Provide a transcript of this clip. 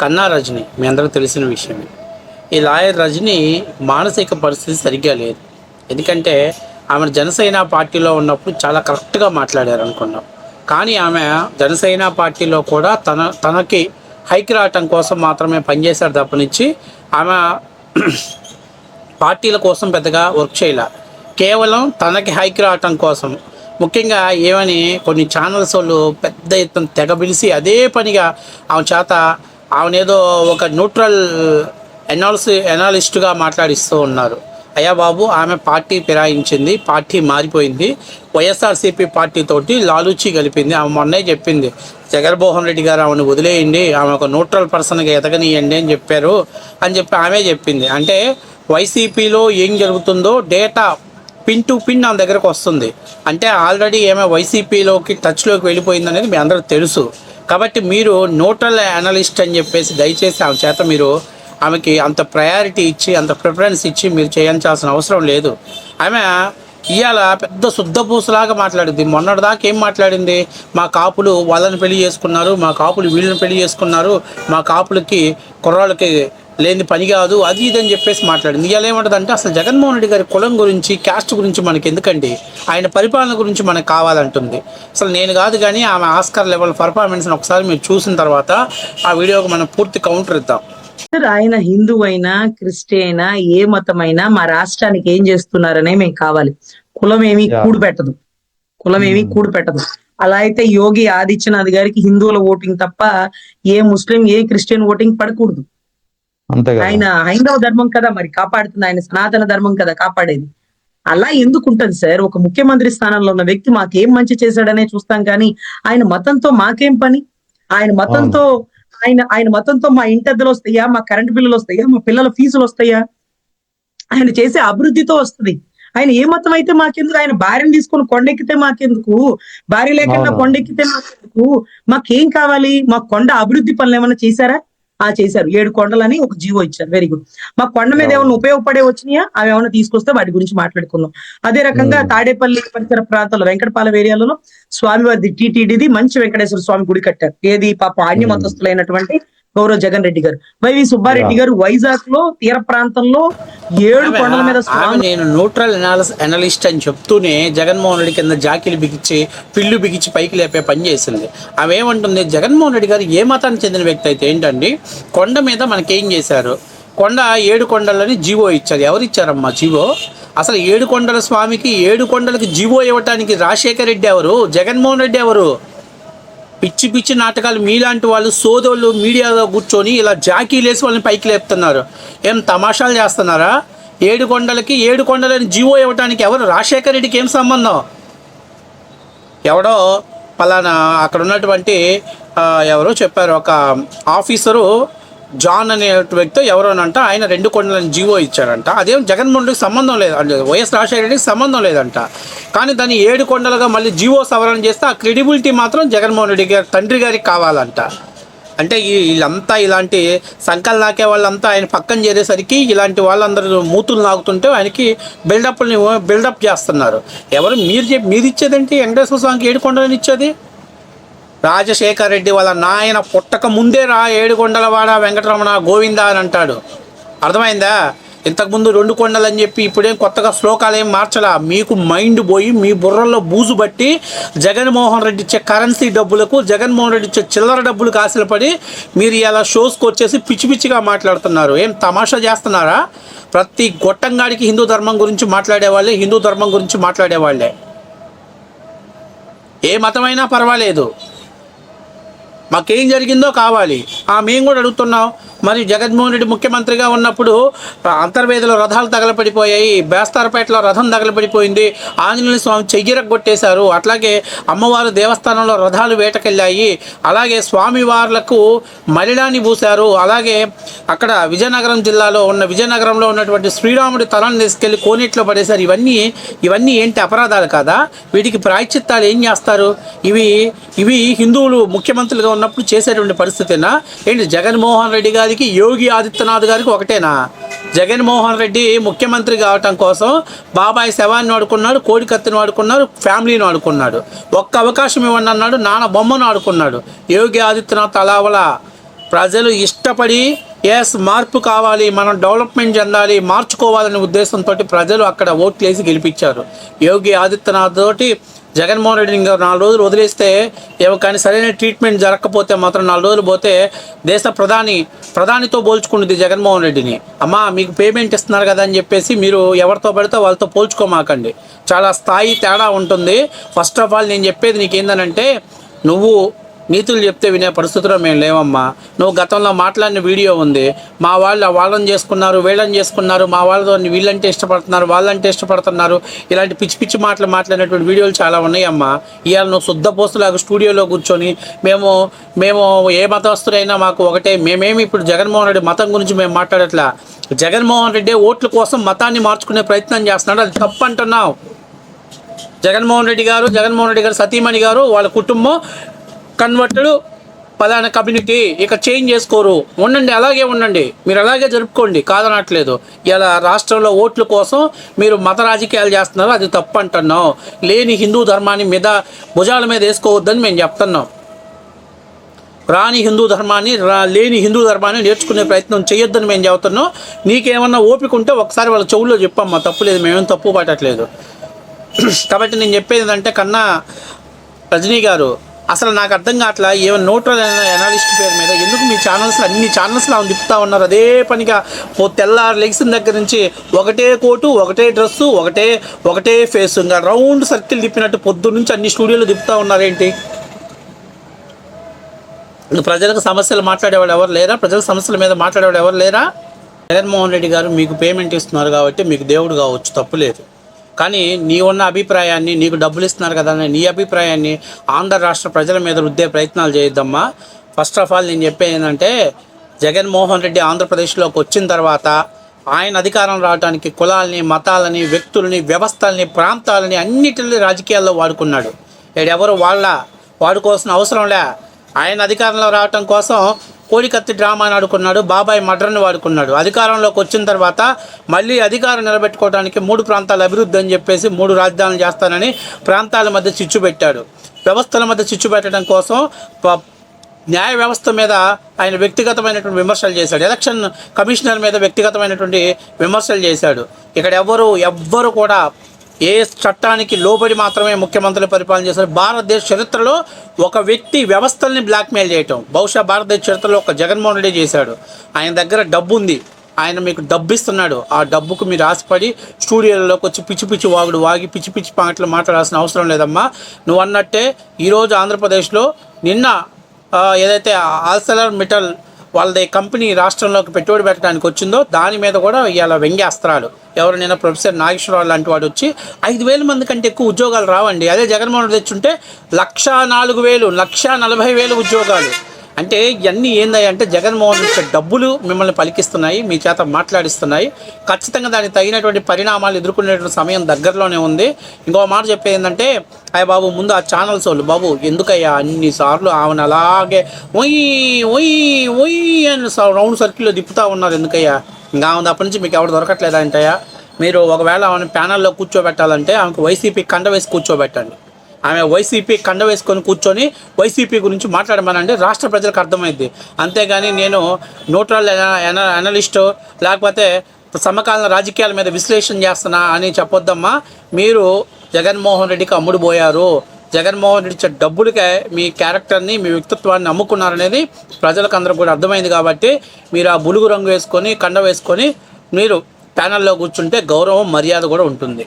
కన్నా రజని మీ అందరికీ తెలిసిన విషయమే. ఈ లాయర్ రజని మానసిక పరిస్థితి సరిగ్గా లేదు. ఎందుకంటే ఆమె జనసేన పార్టీలో ఉన్నప్పుడు చాలా కరెక్ట్గా మాట్లాడారు అనుకున్నాం. కానీ ఆమె జనసేన పార్టీలో కూడా తనకి హైకి రావటం కోసం మాత్రమే పనిచేశారు తప్పనిచ్చి ఆమె పార్టీల కోసం పెద్దగా వర్క్ చేయాల. కేవలం తనకి హైకి రావటం కోసం ముఖ్యంగా ఏమని కొన్ని ఛానల్స్ వాళ్ళు పెద్ద ఎత్తున తెగ పిలిచి అదే పనిగా ఆమె చేత ఆమెనేదో ఒక న్యూట్రల్ ఎనాలిస్ట్గా మాట్లాడిస్తూ ఉన్నారు. అయ్యా బాబు, ఆమె పార్టీ ఫిరాయించింది, పార్టీ మారిపోయింది, వైఎస్ఆర్సీపీ పార్టీతోటి లాలూచి కలిపింది. ఆమె మొన్నే చెప్పింది, జగన్మోహన్ రెడ్డి గారు ఆమెను వదిలేయండి, ఆమె ఒక న్యూట్రల్ పర్సన్గా ఎదగనియండి అని చెప్పారు అని చెప్పి ఆమె చెప్పింది. అంటే వైసీపీలో ఏం జరుగుతుందో డేటా పిన్ టు పిన్ ఆమె దగ్గరకు వస్తుంది. అంటే ఆల్రెడీ ఏమో వైసీపీలోకి టచ్లోకి వెళ్ళిపోయింది అనేది మీ అందరికి తెలుసు. కాబట్టి మీరు న్యూట్రల్ అనలిస్ట్ అని చెప్పేసి దయచేసి ఆమె చేత మీరు ఆమెకి అంత ప్రయారిటీ ఇచ్చి అంత ప్రిఫరెన్స్ ఇచ్చి మీరు చేయించాల్సిన అవసరం లేదు. ఆమె ఇవాళ పెద్ద శుద్ధపూసలాగా మాట్లాడింది. మొన్నటిదాకా ఏం మాట్లాడింది, మా కాపులు వాళ్ళని పెళ్లి చేసుకున్నారు, మా కాపులు వీళ్ళని పెళ్లి చేసుకున్నారు, మా కాపులకి కుర్రాళ్ళకి లేని పని కాదు, అది ఇది అని చెప్పేసి మాట్లాడింది. ఇవాళ ఏమంటుందంటే అసలు జగన్మోహన్ రెడ్డి గారి కులం గురించి, క్యాస్ట్ గురించి మనకి ఎందుకండి, ఆయన పరిపాలన గురించి మనకు కావాలంటుంది. అసలు నేను కాదు కానీ ఆమె ఆస్కార్ లెవెల్ పర్ఫార్మెన్స్ని ఒకసారి మీరు చూసిన తర్వాత ఆ వీడియోకి మనం పూర్తి కౌంటర్ ఇద్దాం. ఆయన హిందూ అయినా క్రిస్టియన్ అయినా ఏ మతమైనా మా రాష్ట్రానికి ఏం చేస్తున్నారనే మేము కావాలి. కులం ఏమీ కూడు పెట్టదు. అలా అయితే యోగి ఆదిత్యనాథ్ గారికి హిందువుల ఓటింగ్ తప్ప ఏ ముస్లిం ఏ క్రిస్టియన్ ఓటింగ్ పడకూడదు. ఆయన హైందవ ధర్మం కదా మరి కాపాడుతుంది, ఆయన సనాతన ధర్మం కదా కాపాడేది. అలా ఎందుకు ఉంటది సార్? ఒక ముఖ్యమంత్రి స్థానంలో ఉన్న వ్యక్తి మాకేం మంచి చేశాడనే చూస్తాం కానీ ఆయన మతంతో మాకేం పని? ఆయన మతంతో మా ఇంటద్దెలు వస్తాయా, మా కరెంటు బిల్లులు వస్తాయా, మా పిల్లల ఫీజులు వస్తాయా? ఆయన చేసే అభివృద్ధితో వస్తుంది. ఆయన ఏ మతం అయితే మాకెందుకు? ఆయన భార్యను తీసుకొని కొండెక్కితే మాకెందుకు? భార్య లేకుండా కొండెక్కితే మాకెందుకు? మాకేం కావాలి? మా కొండ అభివృద్ధి పనులు ఏమైనా చేశారా? చేశారు. 7 కొండలని ఒక జీవో ఇచ్చారు. Very good. మా కొండ మీద ఏమైనా ఉపయోగపడే వచ్చినాయా? అవి ఏమైనా తీసుకొస్తే వాటి గురించి మాట్లాడుకుందాం. అదే రకంగా తాడేపల్లి పరిసర ప్రాంతాల్లో వెంకటపాలెం ఏరియాలలో స్వామివారి టీటీడీది మంచి వెంకటేశ్వర స్వామి గుడి కట్టారు. ఏది పాప అన్య మతస్థులైనటువంటి గౌరవ జగన్ రెడ్డి గారు, వైవి సుబ్బారెడ్డి గారు వైజాగ్ లో తీర ప్రాంతంలో 7 కొండల మీద నేను న్యూట్రల్ అనలిస్ట్ అని చెప్తూనే జగన్మోహన్ రెడ్డి కింద జాకీలు బిగించి పిల్లు బిగించి పైకి లేపే పని చేసింది. ఆమె ఏమంటుంది, జగన్మోహన్ రెడ్డి గారు ఏ మతానికి చెందిన వ్యక్తి అయితే ఏంటండి, కొండ మీద మనకేం చేశారు, కొండ 7 కొండలని జీవో ఇచ్చారు. ఎవరు ఇచ్చారమ్మా జీవో? అసలు 7 కొండల స్వామికి 7 కొండలకి జీవో ఇవ్వటానికి రాజశేఖర్ రెడ్డి ఎవరు, జగన్మోహన్ రెడ్డి ఎవరు? పిచ్చి పిచ్చి నాటకాలు మీలాంటి వాళ్ళు సోదోళ్ళు మీడియాలో కూర్చొని ఇలా జాకీలేసి వాళ్ళని పైకి లేపుతున్నారు. ఏం తమాషాలు చేస్తున్నారా? 7 కొండలకి 7 కొండలని జీవో ఇవ్వడానికి ఎవరు? రాజశేఖర్ రెడ్డికి ఏం సంబంధం? ఎవడో పలానా అక్కడ ఉన్నటువంటి ఎవరో చెప్పారు, ఒక ఆఫీసరు జాన్ అనే వ్యక్తి ఎవరోనంట, ఆయన 2 కొండలని జీవో ఇచ్చారంట. అదేం జగన్మోహన్ రెడ్డికి సంబంధం లేదు, అంటే వైఎస్ రాజశేఖర రెడ్డికి సంబంధం లేదంట. కానీ దాన్ని 7 కొండలుగా మళ్ళీ జీవో సవరణ చేస్తే ఆ క్రెడిబిలిటీ మాత్రం జగన్మోహన్ రెడ్డి గారి తండ్రి గారికి కావాలంట. అంటే వీళ్ళంతా ఇలాంటి సంకల్ నాకే వాళ్ళంతా ఆయన పక్కన చేరేసరికి ఇలాంటి వాళ్ళందరూ మూతులు నాకుతుంటే ఆయనకి బిల్డప్ చేస్తున్నారు. ఎవరు మీరు ఇచ్చేదేంటి? వెంకటేశ్వర స్వామికి 7 కొండలని ఇచ్చేది రాజశేఖర్ రెడ్డి వాళ్ళ నాయన పుట్టక ముందే 7 కొండలవాడ వెంకటరమణ గోవింద అని అంటాడు. అర్థమైందా? ఇంతకుముందు 2 కొండలు అని చెప్పి ఇప్పుడేం కొత్తగా శ్లోకాలు ఏం మార్చలా. మీకు మైండ్ పోయి మీ బుర్రల్లో బూజు బట్టి జగన్మోహన్ రెడ్డి ఇచ్చే కరెన్సీ డబ్బులకు, జగన్మోహన్ రెడ్డి ఇచ్చే చిల్లర డబ్బులకు ఆశలపడి మీరు ఇలా షోస్కి వచ్చేసి పిచ్చి పిచ్చిగా మాట్లాడుతున్నారు. ఏం తమాషా చేస్తున్నారా? ప్రతి గొట్టంగాడికి హిందూ ధర్మం గురించి మాట్లాడేవాళ్ళే, హిందూ ధర్మం గురించి మాట్లాడేవాళ్ళే. ఏ మతమైనా పర్వాలేదు, మాకేం జరిగిందో కావాలి. మేము కూడా అడుగుతున్నాం. మరి జగన్మోహన్ రెడ్డి ముఖ్యమంత్రిగా ఉన్నప్పుడు అంతర్వేదిలో రథాలు తగలపడిపోయాయి, బేస్తారపేటలో రథం తగలపడిపోయింది, ఆంజనేయ స్వామి చెయ్యరగొట్టేశారు, అట్లాగే అమ్మవారు దేవస్థానంలో రథాలు వేటకెళ్ళాయి, అలాగే స్వామివార్లకు మలిడాన్ని పూశారు, అలాగే అక్కడ విజయనగరంలో ఉన్నటువంటి శ్రీరాముడి తలాన్ని తీసుకెళ్లి కోనేట్లో పడేశారు. ఇవన్నీ ఏంటి అపరాధాలు కాదా? వీటికి ప్రాయశ్చిత్తాలు ఏం చేస్తారు? ఇవి హిందువులు ముఖ్యమంత్రులుగా ఉన్నప్పుడు చేసేటువంటి పరిస్థితేనా ఏంటి? జగన్మోహన్ రెడ్డి గారికి యోగి ఆదిత్యనాథ్ గారికి ఒకటేనా? జగన్మోహన్ రెడ్డి ముఖ్యమంత్రి కావటం కోసం బాబాయ్ శవాన్ని వాడుకున్నాడు, కోడికత్తిని వాడుకున్నాడు, ఫ్యామిలీని వాడుకున్నాడు, ఒక్క అవకాశం ఇవ్వండి అన్నాడు, నాన్న బొమ్మను ఆడుకున్నాడు. యోగి ఆదిత్యనాథ్ అలావలా ప్రజలు ఇష్టపడి మార్పు కావాలి, మనం డెవలప్మెంట్ చెందాలి, మార్చుకోవాలనే ఉద్దేశంతో ప్రజలు అక్కడ ఓట్లు వేసి గెలిపించారు. యోగి ఆదిత్యనాథ్ తోటి జగన్మోహన్ రెడ్డిని ఇంకా 4 రోజులు వదిలేస్తే ఏమో, కానీ సరైన ట్రీట్మెంట్ జరగకపోతే మాత్రం 4 రోజులు పోతే దేశ ప్రధానితో పోల్చుకుంటుంది జగన్మోహన్ రెడ్డిని. అమ్మా మీకు పేమెంట్ ఇస్తున్నారు కదా అని చెప్పేసి మీరు ఎవరితో పడితే వాళ్ళతో పోల్చుకోమాకండి. చాలా స్థాయి తేడా ఉంటుంది. ఫస్ట్ ఆఫ్ ఆల్ నేను చెప్పేది నీకు ఏంటంటే, నువ్వు నీతులు చెప్తే వినే పరిస్థితిలో మేము లేవమ్మా. నువ్వు గతంలో మాట్లాడిన వీడియో ఉంది, మా వాళ్ళు వాళ్ళని చేసుకున్నారు, వీళ్ళని చేసుకున్నారు, మా వాళ్ళతో వీళ్ళంటే ఇష్టపడుతున్నారు, వాళ్ళంటే ఇష్టపడుతున్నారు, ఇలాంటి పిచ్చి పిచ్చి మాటలు మాట్లాడినటువంటి వీడియోలు చాలా ఉన్నాయమ్మా. ఇవాళ నువ్వు శుద్ధపోస్తులాగా స్టూడియోలో కూర్చొని మేము ఏ మతస్థులైనా మాకు ఒకటే, మేమేమి ఇప్పుడు జగన్మోహన్ రెడ్డి మతం గురించి మేము మాట్లాడట్లా. జగన్మోహన్ రెడ్డి ఓట్ల కోసం మతాన్ని మార్చుకునే ప్రయత్నం చేస్తున్నాడు, అది తప్పు అంటున్నావు. జగన్మోహన్ రెడ్డి గారు సతీమణి గారు వాళ్ళ కుటుంబం కన్వర్టెడ్ పలానా కమ్యూనిటీ, ఇక చేంజ్ చేసుకోరు, ఉండండి, అలాగే ఉండండి, మీరు అలాగే జరుపుకోండి, కాదనట్లేదు. ఇలా రాష్ట్రంలో ఓట్ల కోసం మీరు మత రాజకీయాలు చేస్తున్నారు, అది తప్పు అంటున్నాం. లేని హిందూ ధర్మాన్ని భుజాల మీద వేసుకోవద్దని మేము చెప్తున్నాం. లేని హిందూ ధర్మాన్ని నేర్చుకునే ప్రయత్నం చేయొద్దని మేము చెబుతున్నాం. నీకేమన్నా ఓపిక ఉంటే ఒకసారి వాళ్ళ చెవుల్లో చెప్పమ్మా, తప్పులేదు, మేమేం తప్పు పట్టట్లేదు. కాబట్టి నేను చెప్పేది ఏంటంటే, కన్నా రజనీ గారు, అసలు నాకు అర్థం కావట్లా, ఏమైనా న్యూట్రల్ అనాలిస్ట్ పేరు మీద ఎందుకు మీ అన్ని ఛానల్స్లో తిప్పుతూ ఉన్నారు. అదే పనిగా తెల్లారు లెగ్సిన దగ్గర నుంచి ఒకటే కోటు, ఒకటే డ్రెస్సు, ఒకటే ఫేస్, ఇంకా రౌండ్ సర్కిల్ తిప్పినట్టు పొద్దు నుంచి అన్ని స్టూడియోలు తిప్పుతూ ఉన్నారేంటి? ప్రజలకు సమస్యలు మాట్లాడేవాడు ఎవరు లేరా? ప్రజల సమస్యల మీద మాట్లాడేవాడు ఎవరు లేరా? జగన్మోహన్ రెడ్డి గారు మీకు పేమెంట్ ఇస్తున్నారు కాబట్టి మీకు దేవుడు కావచ్చు, తప్పులేదు. కానీ నీ ఉన్న అభిప్రాయాన్ని, నీకు డబ్బులు ఇస్తున్నారు కదా అని నీ అభిప్రాయాన్ని ఆంధ్ర రాష్ట్ర ప్రజల మీద రుద్దే ప్రయత్నాలు చేయొద్దమ్మా. ఫస్ట్ ఆఫ్ ఆల్ నేను చెప్పేది ఏంటంటే, జగన్మోహన్ రెడ్డి ఆంధ్రప్రదేశ్లోకి వచ్చిన తర్వాత ఆయన అధికారం రావడానికి కులాలని, మతాలని, వ్యక్తులని, వ్యవస్థలని, ప్రాంతాలని అన్నిటిని రాజకీయాల్లో వాడుకున్నాడు. ఎవరు వాడుకోవాల్సిన అవసరంలే. ఆయన అధికారంలో రావటం కోసం కోడికత్తి డ్రామాని ఆడుకున్నాడు, బాబాయ్ మడ్రని వాడుకున్నాడు. అధికారంలోకి వచ్చిన తర్వాత మళ్ళీ అధికారం నిలబెట్టుకోవడానికి 3 ప్రాంతాల అభివృద్ధి అని చెప్పేసి 3 రాజధానులు చేస్తానని ప్రాంతాల మధ్య చిచ్చు పెట్టాడు. వ్యవస్థల మధ్య చిచ్చు పెట్టడం కోసం న్యాయ వ్యవస్థ మీద ఆయన వ్యక్తిగతమైనటువంటి విమర్శలు చేశాడు. ఎలక్షన్ కమిషనర్ మీద వ్యక్తిగతమైనటువంటి విమర్శలు చేశాడు. ఇక్కడ ఎవ్వరు కూడా ఏ చట్టానికి లోబడి మాత్రమే ముఖ్యమంత్రులు పరిపాలన చేశారు. భారతదేశ చరిత్రలో ఒక వ్యక్తి వ్యవస్థల్ని బ్లాక్మెయిల్ చేయటం బహుశా భారతదేశ చరిత్రలో ఒక జగన్మోహన్ రెడ్డి చేశాడు. ఆయన దగ్గర డబ్బు ఉంది, ఆయన మీకు డబ్బు ఇస్తున్నాడు. ఆ డబ్బుకు మీరు ఆశపడి స్టూడియోలోకి వచ్చి పిచ్చి వాగి పిచ్చి పాటలు మాట్లాడాల్సిన అవసరం లేదమ్మా. నువ్వు అన్నట్టే ఈరోజు ఆంధ్రప్రదేశ్లో నిన్న ఏదైతే ఆల్సలర్ మిటల్ వాళ్ళది కంపెనీ రాష్ట్రంలోకి పెట్టుబడి పెట్టడానికి వచ్చిందో దాని మీద కూడా ఇవాళ వ్యంగ్యాస్త్రాలు. ఎవరు నిన్న ప్రొఫెసర్ నాగేశ్వరరావు లాంటి వాడు వచ్చి 5,000 మంది కంటే ఎక్కువ ఉద్యోగాలు రావండి, అదే జగన్మోహన్ రెడ్డి తెచ్చుంటే 1,04,000 1,40,000 ఉద్యోగాలు. అంటే ఇవన్నీ ఏందంటే జగన్మోహన్ రెడ్డి డబ్బులు మిమ్మల్ని పలికిస్తున్నాయి, మీ చేత మాట్లాడిస్తున్నాయి. ఖచ్చితంగా దానికి తగినటువంటి పరిణామాలు ఎదుర్కొనేటువంటి సమయం దగ్గరలోనే ఉంది. ఇంకో మాట చెప్పేది ఏంటంటే, అయ్య బాబు ముందు ఆ ఛానల్స్ వాళ్ళు బాబు ఎందుకయ్యా అన్నిసార్లు ఆమెను అలాగే ఒయ్యి అని రౌండ్ సర్కిల్లో తిప్పుతూ ఉన్నారు ఎందుకయ్యా? ఇంకా ఆమె అప్పటి నుంచి మీకు ఎవరు దొరకట్లేదా అంటయ్యా? మీరు ఒకవేళ ఆమెను ప్యానల్లో కూర్చోబెట్టాలంటే ఆమెకు వైసీపీ కండ వేసి కూర్చోబెట్టండి. ఆమె వైసీపీ కండ వేసుకొని కూర్చొని వైసీపీ గురించి మాట్లాడమనండి, రాష్ట్ర ప్రజలకు అర్థమైంది. అంతేగాని నేను న్యూట్రల్ అనలిస్టు లేకపోతే సమకాలీన రాజకీయాల మీద విశ్లేషణ చేస్తున్నా అని చెప్పొద్దమ్మా. మీరు జగన్మోహన్ రెడ్డికి అమ్ముడు పోయారు. జగన్మోహన్ రెడ్డి ఇచ్చే డబ్బులకే మీ క్యారెక్టర్ని, మీ వ్యక్తిత్వాన్ని అమ్ముకున్నారనేది ప్రజలకు అందరూ కూడా అర్థమైంది. కాబట్టి మీరు ఆ బులుగు రంగు వేసుకొని కండ వేసుకొని మీరు ప్యానల్లో కూర్చుంటే గౌరవం మర్యాద కూడా ఉంటుంది.